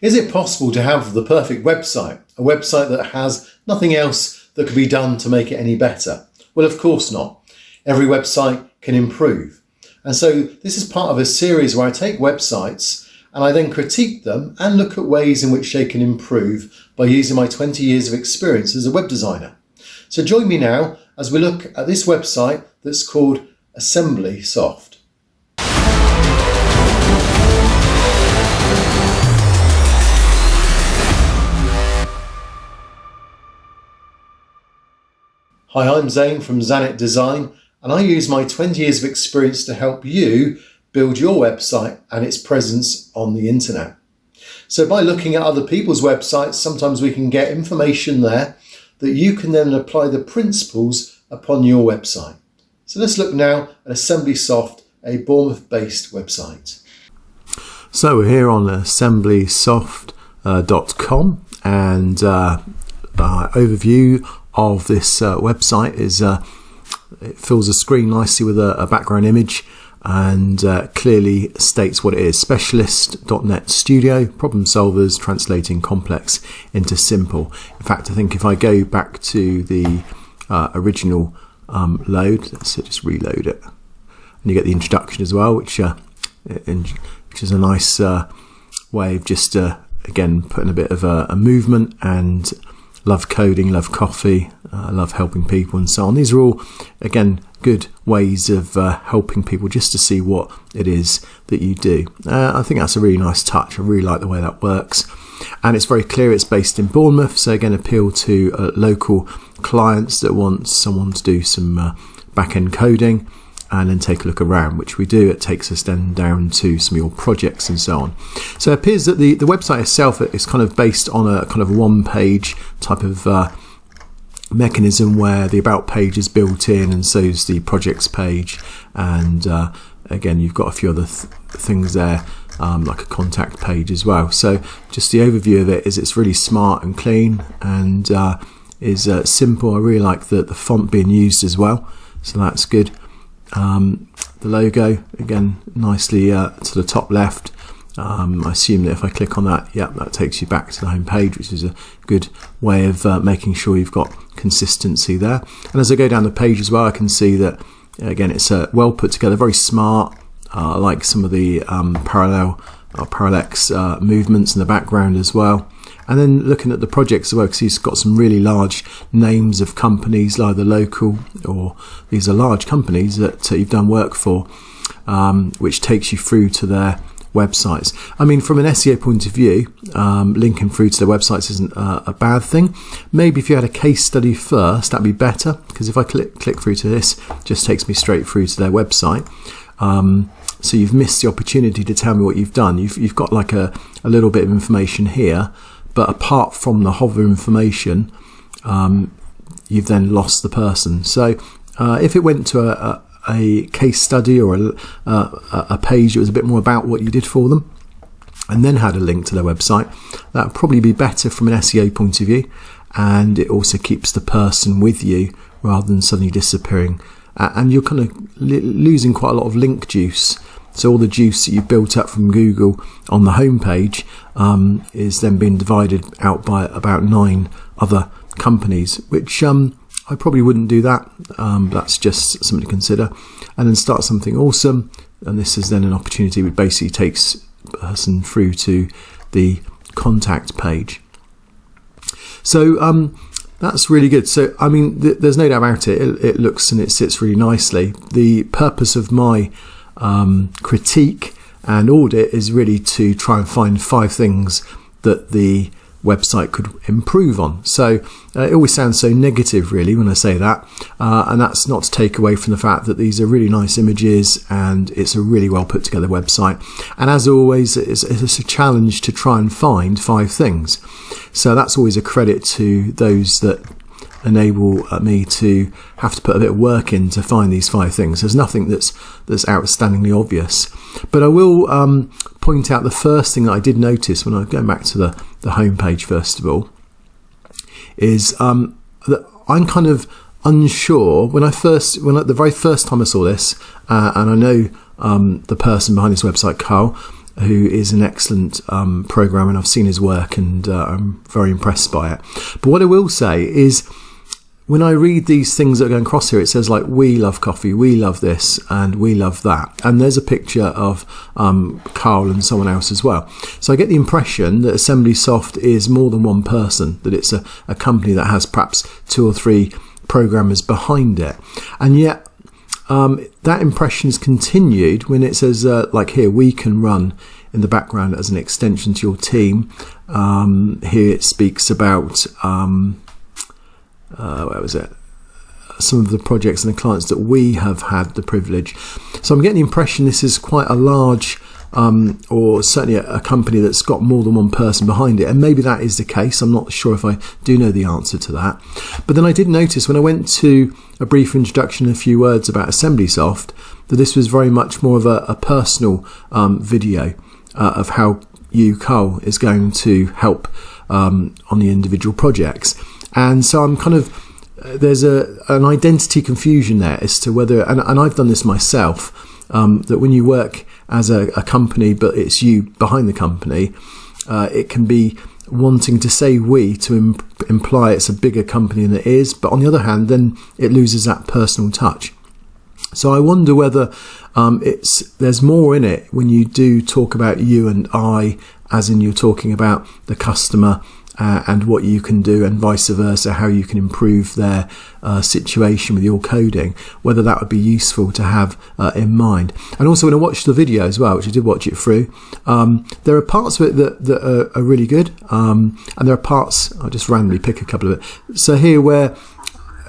Is it possible to have the perfect website, a website that has nothing else that could be done to make it any better? Well, of course not. Every website can improve. And so this is part of a series where I take websites and I then critique them and look at ways in which they can improve by using my 20 years of experience as a web designer. So join me now as we look at this website that's called Assemblysoft. Hi, I'm Zane from Zanet Design, and I use my 20 years of experience to help you build your website and its presence on the internet. So by looking at other people's websites, sometimes we can get information there that you can then apply the principles upon your website. So let's look now at Assemblysoft, a Bournemouth-based website. So we're here on assemblysoft.com, and overview of this website is it fills the screen nicely with a background image and clearly states what it is. Specialist.NET Studio, problem solvers translating complex into simple. In fact, I think if I go back to the original load, let's just reload it, and you get the introduction as well, which is a nice way of just again putting a bit of a movement, and love coding, love coffee, love helping people, and so on. These are all, again, good ways of helping people just to see what it is that you do. I think that's a really nice touch. I really like the way that works. And it's very clear it's based in Bournemouth, so again, appeal to local clients that want someone to do some back-end coding and then take a look around, which we do. It takes us then down to some of your projects and so on. So it appears that the website itself is kind of based on a kind of one-page type of mechanism where the about page is built in, and so is the projects page. And again, you've got a few other things there, like a contact page as well. So just the overview of it is it's really smart and clean, and is simple. I really like the font being used as well, so that's good. The logo, again, nicely to the top left. I assume that if I click on that, that takes you back to the home page, which is a good way of making sure you've got consistency there. And as I go down the page as well, I can see that, again, it's well put together, very smart. I like some of the parallax movements in the background as well. And then looking at the projects as well, because he's got some really large names of companies, either local or these are large companies that you've done work for, which takes you through to their websites. I mean, from an SEO point of view, linking through to their websites isn't a bad thing. Maybe if you had a case study first, that'd be better, because if I click through to this, it just takes me straight through to their website. So you've missed the opportunity to tell me what you've done. You've got like a little bit of information here, but apart from the hover information, you've then lost the person. So if it went to a case study or a page that was a bit more about what you did for them, and then had a link to their website, that would probably be better from an SEO point of view, and it also keeps the person with you rather than suddenly disappearing. And you're kind of losing quite a lot of link juice. So all the juice that you built up from Google on the home page is then being divided out by about 9 other companies, which I probably wouldn't do that. But that's just something to consider. And then start something awesome. And this is then an opportunity which basically takes a person through to the contact page. So that's really good. So, I mean, there's no doubt about it. It looks and it sits really nicely. The purpose of my critique and audit is really to try and find 5 things that the website could improve on. So it always sounds so negative really when I say that, and that's not to take away from the fact that these are really nice images and it's a really well put together website. And as always, it's a challenge to try and find 5 things. So that's always a credit to those that enable me to have to put a bit of work in to find these 5 things. There's nothing that's outstandingly obvious, but I will point out the first thing that I did notice when I go back to the home page first of all is that I'm kind of unsure when the very first time I saw this, and I know the person behind this website, Carl, who is an excellent programmer, and I've seen his work, and I'm very impressed by it. But what I will say is, when I read these things that are going across here, it says like, we love coffee, we love this, and we love that. And there's a picture of Carl and someone else as well. So I get the impression that Assemblysoft is more than one person, that it's a company that has perhaps 2 or 3 programmers behind it. And yet that impression is continued when it says, like here, we can run in the background as an extension to your team. Here it speaks about... where was it? Some of the projects and the clients that we have had the privilege. So I'm getting the impression this is quite a large, or certainly a company that's got more than one person behind it. And maybe that is the case. I'm not sure if I do know the answer to that. But then I did notice when I went to a brief introduction and a few words about Assemblysoft, that this was very much more of a personal video of how you, Carl, is going to help on the individual projects. And so I'm kind of, there's an identity confusion there as to whether, and I've done this myself, that when you work as a company, but it's you behind the company, it can be wanting to say we to imply it's a bigger company than it is. But on the other hand, then it loses that personal touch. So I wonder whether there's more in it when you do talk about you and I, as in you're talking about the customer and what you can do, and vice versa, how you can improve their situation with your coding, whether that would be useful to have in mind. And also when I watched the video as well, which I did watch it through, there are parts of it that are really good, and there are parts, I'll just randomly pick a couple of it. So here where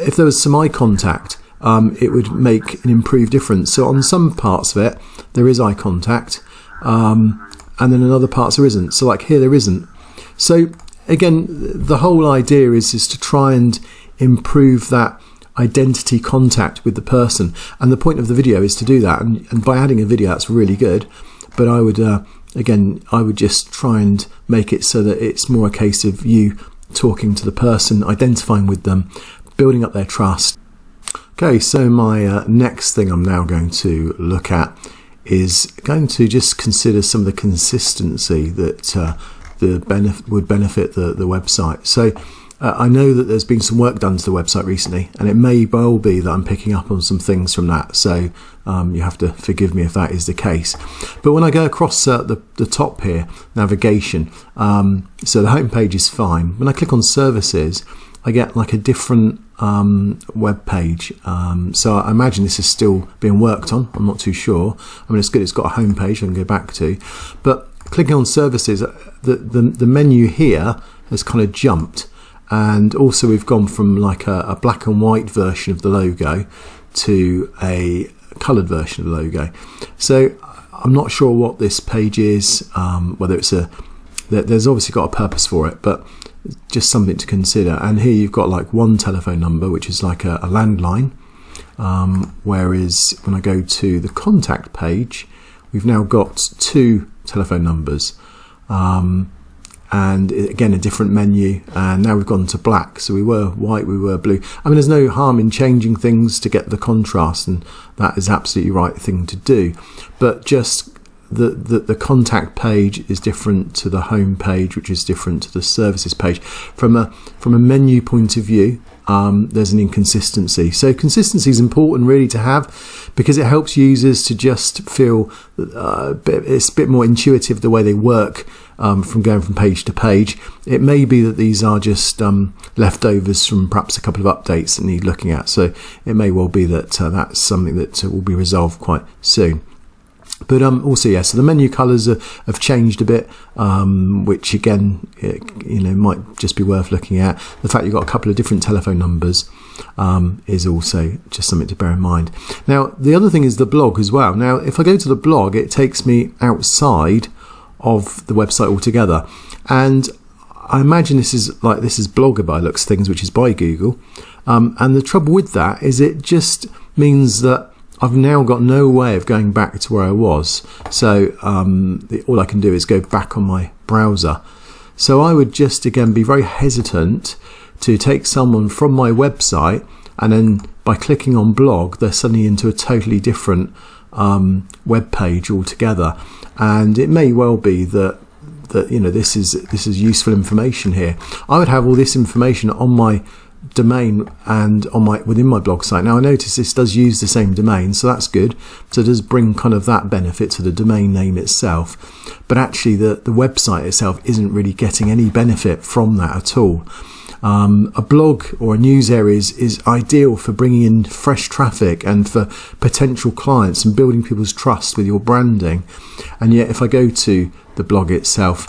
if there was some eye contact, it would make an improved difference. So on some parts of it, there is eye contact, and then in other parts there isn't. So like here, there isn't. So again, the whole idea is to try and improve that identity contact with the person. And the point of the video is to do that. And by adding a video, that's really good. But I would, I would just try and make it so that it's more a case of you talking to the person, identifying with them, building up their trust. Okay, so my next thing I'm now going to look at is going to just consider some of the consistency that would benefit the website. So I know that there's been some work done to the website recently, and it may well be that I'm picking up on some things from that. So you have to forgive me if that is the case. But when I go across the top here, navigation, so the home page is fine. When I click on services, I get like a different web page. So I imagine this is still being worked on. I'm not too sure. I mean, it's good. It's got a home page I can go back to, but clicking on services, the menu here has kind of jumped, and also we've gone from like a black and white version of the logo to a coloured version of the logo. So I'm not sure what this page is, whether it's there's obviously got a purpose for it, but just something to consider. And here you've got like one telephone number, which is like a landline, whereas when I go to the contact page, we've now got 2 telephone numbers, and again a different menu, and now we've gone to black. So we were white, we were blue. I mean, there's no harm in changing things to get the contrast, and that is absolutely right thing to do, but just the contact page is different to the home page, which is different to the services page. From a menu point of view, there's an inconsistency. So consistency is important really to have, because it helps users to just feel it's a bit more intuitive the way they work from going from page to page. It may be that these are just leftovers from perhaps a couple of updates that need looking at. So it may well be that that's something that will be resolved quite soon. But also, yeah, so the menu colours have changed a bit, which again, might just be worth looking at. The fact you've got a couple of different telephone numbers is also just something to bear in mind. Now, the other thing is the blog as well. Now, if I go to the blog, it takes me outside of the website altogether. And I imagine this is Blogger by looks things, which is by Google. And the trouble with that is it just means that I've now got no way of going back to where I was. So all I can do is go back on my browser. So I would just, again, be very hesitant to take someone from my website and then by clicking on blog, they're suddenly into a totally different web page altogether. And it may well be that this is useful information here. I would have all this information on my domain and within my blog site. Now I notice this does use the same domain, so that's good. So it does bring kind of that benefit to the domain name itself, but actually the website itself isn't really getting any benefit from that at all. A blog or a news area is ideal for bringing in fresh traffic and for potential clients and building people's trust with your branding. And yet if I go to the blog itself,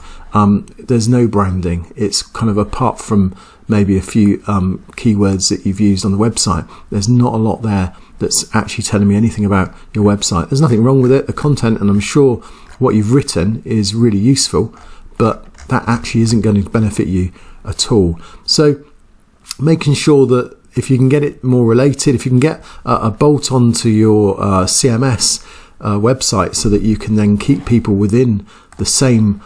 there's no branding. It's kind of, apart from maybe a few keywords that you've used on the website, there's not a lot there that's actually telling me anything about your website. There's nothing wrong with it, the content, and I'm sure what you've written is really useful, but that actually isn't going to benefit you at all. So making sure that if you can get it more related, if you can get a bolt onto your CMS website so that you can then keep people within the same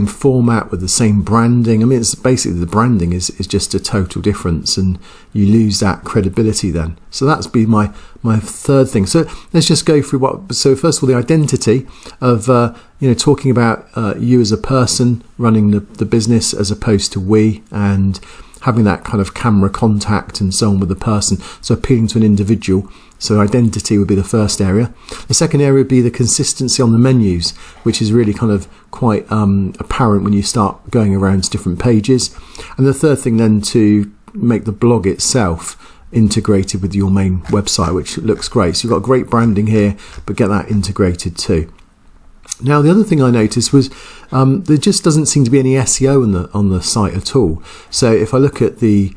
format with the same branding. I mean, it's basically, the branding is just a total difference, and you lose that credibility then. So that's be my third thing. So let's just go through so first of all, the identity of talking about you as a person running the business as opposed to we, and having that kind of camera contact and so on with the person, so appealing to an individual. So identity would be the first area. The second area would be the consistency on the menus, which is really kind of quite apparent when you start going around to different pages. And the third thing then, to make the blog itself integrated with your main website, which looks great. So you've got great branding here, but get that integrated too. Now, the other thing I noticed was there just doesn't seem to be any SEO on the site at all. So if I look at the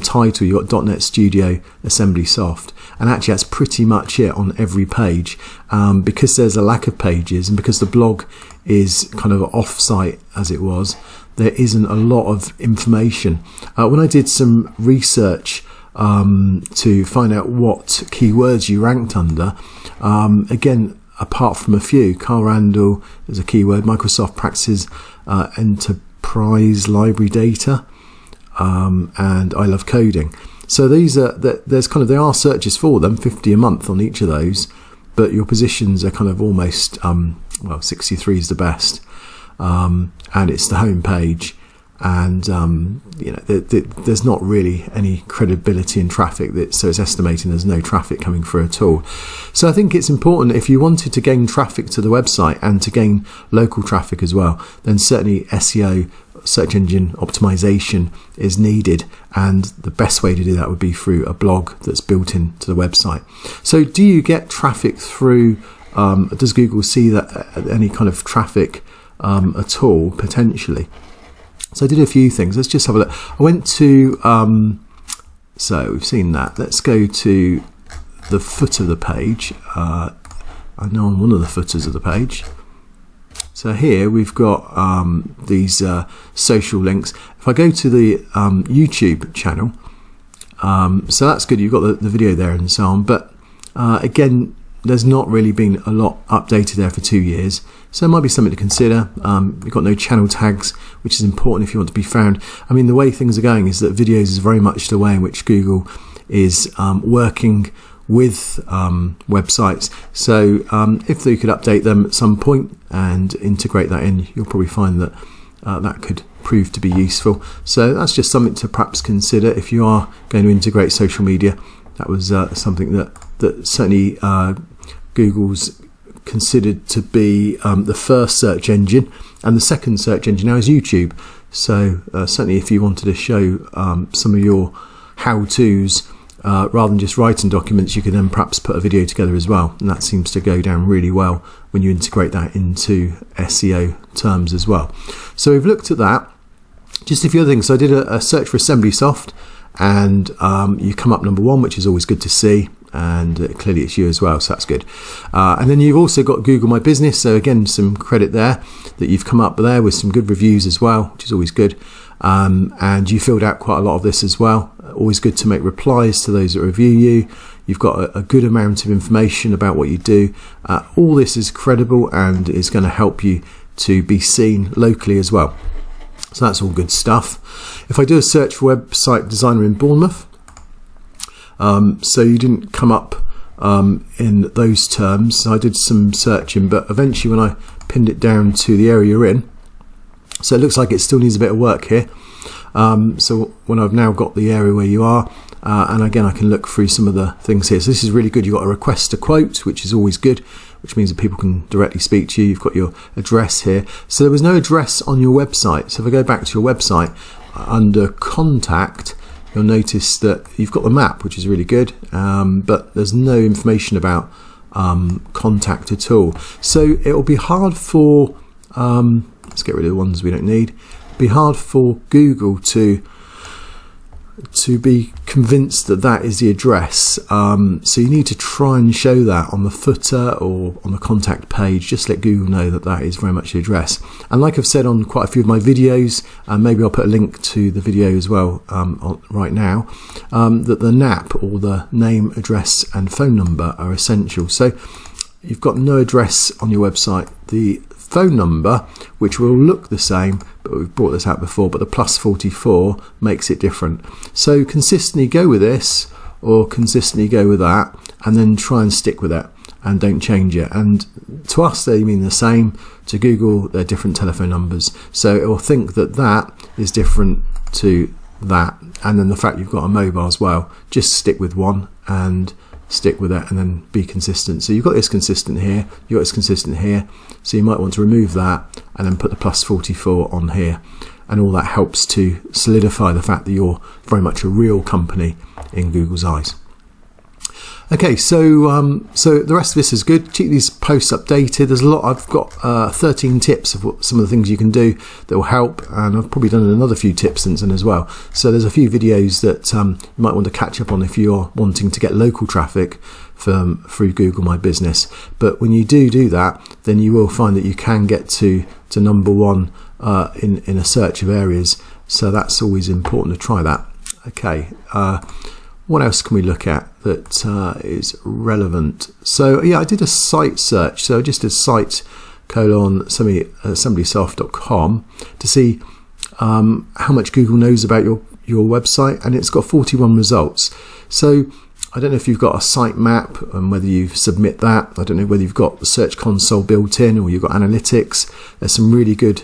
title, you've got .NET Studio Assemblysoft, and actually that's pretty much it on every page, because there's a lack of pages, and because the blog is kind of off-site as it was, there isn't a lot of information. When I did some research to find out what keywords you ranked under, again, apart from a few, Carl Randall is a keyword, Microsoft practices enterprise library data, and I love coding. So these are there are searches for them, 50 a month on each of those, but your positions are kind of almost 63 is the best, and it's the home page, and there's not really any credibility in traffic, so it's estimating there's no traffic coming through at all. So I think it's important, if you wanted to gain traffic to the website and to gain local traffic as well, then certainly SEO, search engine optimization, is needed, and the best way to do that would be through a blog that's built into the website. So do you get traffic through, does Google see that any kind of traffic at all, potentially? So I did a few things. Let's just have a look. I went to, so we've seen that. Let's go to the footer of the page. I know on one of the footers of the page. So here we've got these social links. If I go to the YouTube channel, so that's good. You've got the video there and so on. But again, there's not really been a lot updated there for 2 years. So it might be something to consider. You've got no channel tags, which is important if you want to be found. I mean, the way things are going is that videos is very much the way in which Google is working with websites. So if they could update them at some point and integrate that in, you'll probably find that that could prove to be useful. So that's just something to perhaps consider if you are going to integrate social media. That was something that certainly Google's considered to be the first search engine, and the second search engine now is YouTube. So certainly if you wanted to show some of your how-tos rather than just writing documents, you can then perhaps put a video together as well, and that seems to go down really well when you integrate that into SEO terms as well. So we've looked at that. Just a few other things. So I did a search for Assemblysoft, and you come up number 1, which is always good to see, and clearly it's you as well, so that's good. And then you've also got Google My Business, so again, some credit there that you've come up there with some good reviews as well, which is always good. And you filled out quite a lot of this as well. Always good to make replies to those that review you. You've got a good amount of information about what you do. All this is credible and is going to help you to be seen locally as well. So that's all good stuff. If I do a search for website designer in Bournemouth, so you didn't come up in those terms. So I did some searching, but eventually when I pinned it down to the area you're in, so it looks like it still needs a bit of work here. So when I've now got the area where you are, and again I can look through some of the things here. So this is really good. You've got a request to quote, which is always good, which means that people can directly speak to you. You've got your address here. So there was no address on your website. So if I go back to your website, under contact, you'll notice that you've got the map, which is really good, but there's no information about contact at all. So it will be hard for, let's get rid of the ones we don't need, be hard for Google to be convinced that that is the address. So you need to try and show that on the footer or on the contact page. Just let Google know that that is very much the address. And like I've said on quite a few of my videos, and maybe I'll put a link to the video as well right now, that the NAP, or the name, address and phone number, are essential. So you've got no address on your website. The phone number, which will look the same, but we've brought this out before, but the +44 makes it different. So consistently go with this, or consistently go with that, and then try and stick with it and don't change it. And to us they mean the same, to Google they're different telephone numbers, so it will think that that is different to that. And then the fact you've got a mobile as well, just stick with one and stick with it, and then be consistent. So you've got this consistent here, you've got this consistent here, so you might want to remove that and then put the +44 on here, and all that helps to solidify the fact that you're very much a real company in Google's eyes. Okay, so so the rest of this is good. Keep these posts updated. There's a lot. I've got 13 tips of some of the things you can do that will help, and I've probably done another few tips since then as well. So there's a few videos that you might want to catch up on if you're wanting to get local traffic through Google My Business. But when you do that, then you will find that you can get to number one in a search of areas. So that's always important to try that. Okay. What else can we look at that is relevant? So yeah, I did a site search. So I just did site:assemblysoft.com to see how much Google knows about your website, and it's got 41 results. So I don't know if you've got a site map and whether you submit that. I don't know whether you've got the Search Console built in or you've got analytics. There's some really good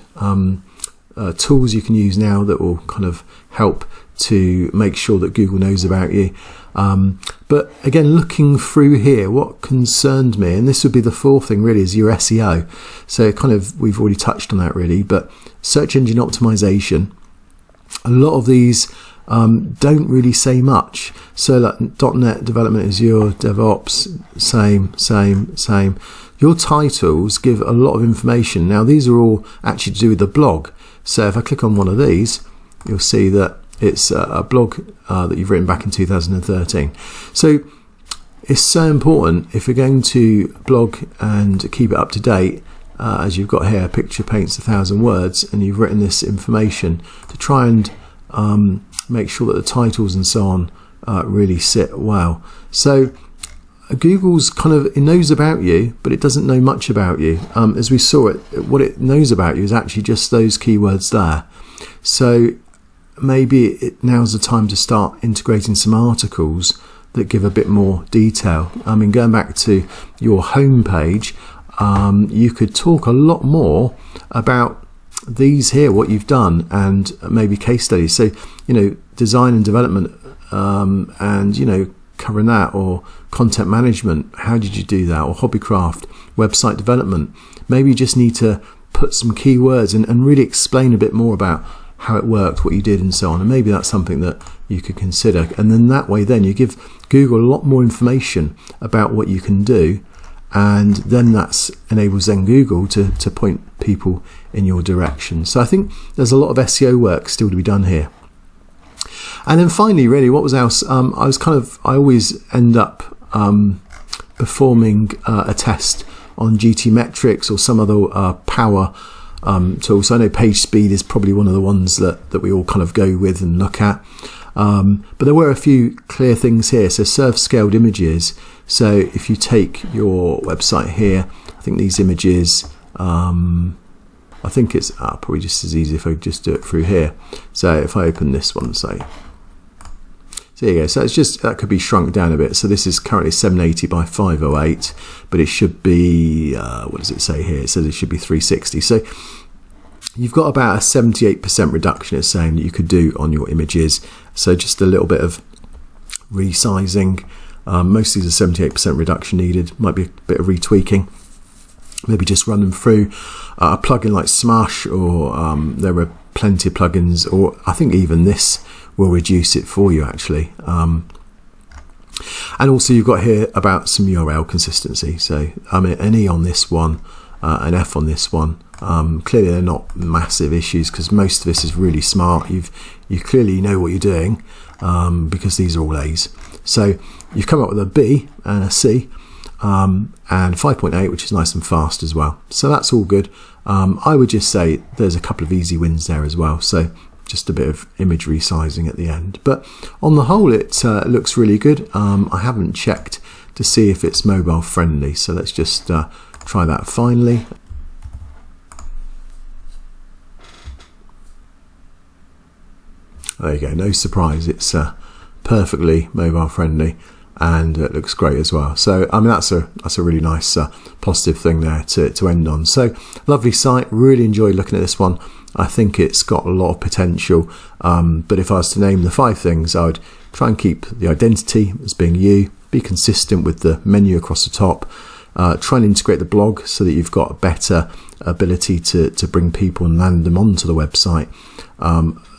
tools you can use now that will kind of help to make sure that Google knows about you. But again, looking through here, what concerned me, and this would be the fourth thing really, is your SEO. So kind of, we've already touched on that really, but search engine optimization, a lot of these don't really say much. So like .NET development, Azure, DevOps, same. Your titles give a lot of information. Now these are all actually to do with the blog. So if I click on one of these, you'll see that it's a blog that you've written back in 2013. So it's so important, if you're going to blog and keep it up to date, as you've got here, picture paints 1,000 words, and you've written this information, to try and make sure that the titles and so on really sit well. So Google's kind of, it knows about you, but it doesn't know much about you. As we saw, what it knows about you is actually just those keywords there. So maybe now's the time to start integrating some articles that give a bit more detail. I mean, going back to your home page, you could talk a lot more about these here, what you've done, and maybe case studies. So, you know, design and development, and, you know, covering that, or content management, how did you do that, or hobbycraft, website development. Maybe you just need to put some keywords and really explain a bit more about how it worked, what you did, and so on. And maybe that's something that you could consider. And then that way, then you give Google a lot more information about what you can do, and then that enables then Google to point people in your direction. So I think there's a lot of SEO work still to be done here. And then finally, really, what was else? I always end up performing a test on GTMetrix or some other power tool. So I know page speed is probably one of the ones that we all kind of go with and look at. But there were a few clear things here. So serve scaled images. So if you take your website here, I think these images, I think it's probably just as easy if I just do it through here. So if I open this one, say, So there you go. So it's just, that could be shrunk down a bit. So this is currently 780 by 508, but it should be, what does it say here? It says it should be 360. So you've got about a 78% reduction, it's saying, that you could do on your images. So just a little bit of resizing. Most of these are 78% reduction needed. Might be a bit of retweaking. Maybe just run them through a plugin like Smash, or there are plenty of plugins, or I think even this will reduce it for you actually. And also you've got here about some URL consistency. So I mean, an E on this one, an F on this one. Clearly they're not massive issues because most of this is really smart. You clearly know what you're doing because these are all A's. So you've come up with a B and a C, and 5.8, which is nice and fast as well. So that's all good. I would just say there's a couple of easy wins there as well. So just a bit of image resizing at the end. But on the whole, it looks really good. I haven't checked to see if it's mobile friendly. So let's just try that finally. There you go, no surprise, it's perfectly mobile friendly, and it looks great as well. So I mean, that's a really nice positive thing there to end on. So lovely site, really enjoyed looking at this one. I think it's got a lot of potential, but if I was to name the 5 things, I would try and keep the identity as being you, be consistent with the menu across the top, try and integrate the blog so that you've got a better ability to bring people and land them onto the website.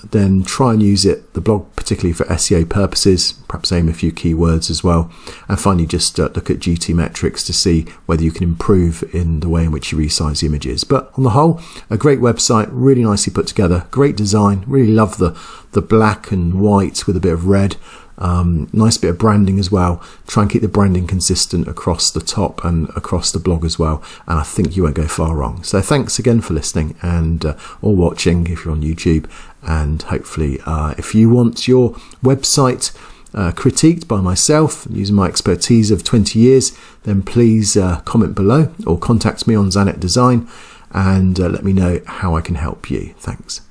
Then try and use the blog particularly for SEO purposes, perhaps aim a few keywords as well, and finally just look at GTMetrix to see whether you can improve in the way in which you resize the images. But on the whole, a great website, really nicely put together, great design, really love the black and white with a bit of red. Nice bit of branding as well. Try and keep the branding consistent across the top and across the blog as well, and I think you won't go far wrong. So thanks again for listening and or watching if you're on YouTube, and hopefully if you want your website critiqued by myself using my expertise of 20 years, then please comment below or contact me on Zanet Design and let me know how I can help you. Thanks.